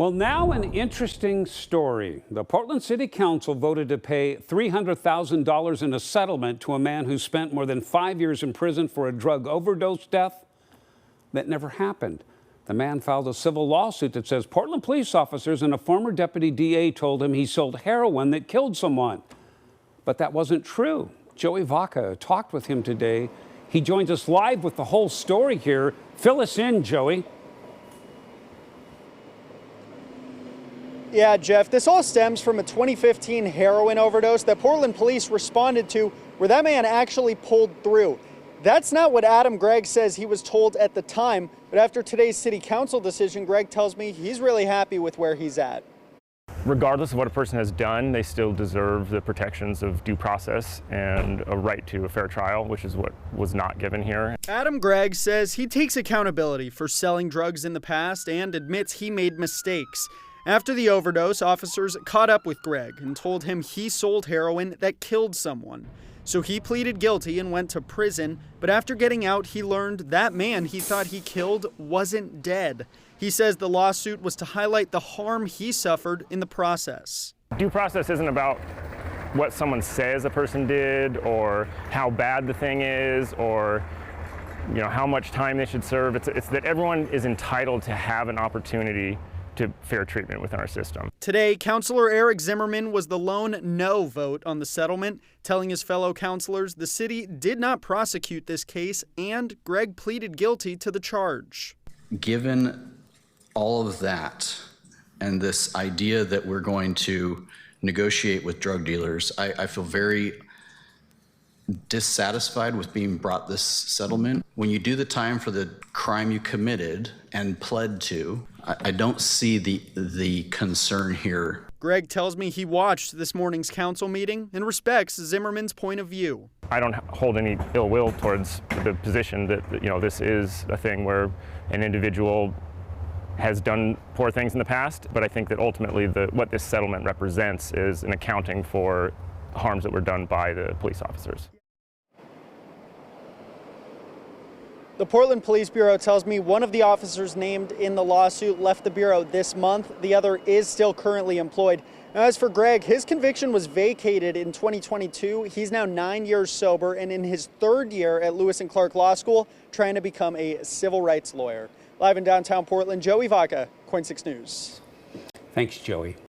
Well, now an interesting story. The Portland City Council voted to pay $300,000 in a settlement to a man who spent more than 5 years in prison for a drug overdose death that never happened. The man filed a civil lawsuit that says Portland police officers and a former deputy DA told him he sold heroin that killed someone. But that wasn't true. Joey Vaca talked with him today. He joins us live with the whole story here. Fill us in, Joey. Yeah, Jeff, this all stems from a 2015 heroin overdose that Portland police responded to where that man actually pulled through. That's not what Adam Gregg says he was told at the time, but after today's city council decision, Gregg tells me he's really happy with where he's at. Regardless of what a person has done, they still deserve the protections of due process and a right to a fair trial, which is what was not given here. Adam Gregg says he takes accountability for selling drugs in the past and admits he made mistakes. After the overdose, officers caught up with Gregg and told him he sold heroin that killed someone. So he pleaded guilty and went to prison, but after getting out, he learned that man he thought he killed wasn't dead. He says the lawsuit was to highlight the harm he suffered in the process. Due process isn't about what someone says a person did or how bad the thing is or how much time they should serve. It's that everyone is entitled to have an opportunity to fair treatment within our system. Today, Councilor Eric Zimmerman was the lone no vote on the settlement, telling his fellow councilors the city did not prosecute this case and Gregg pleaded guilty to the charge. Given all of that and this idea that we're going to negotiate with drug dealers, I feel very dissatisfied with being brought this settlement. When you do the time for the crime you committed and pled to, I don't see the concern here. Gregg tells me he watched this morning's council meeting and respects Zimmerman's point of view. I don't hold any ill will towards the position that this is a thing where an individual has done poor things in the past, but I think that ultimately what this settlement represents is an accounting for harms that were done by the police officers. The Portland Police Bureau tells me one of the officers named in the lawsuit left the bureau this month. The other is still currently employed. Now, as for Gregg, his conviction was vacated in 2022. He's now 9 years sober and in his third year at Lewis and Clark Law School, trying to become a civil rights lawyer. Live in downtown Portland, Joey Vaca, KOIN 6 News. Thanks, Joey.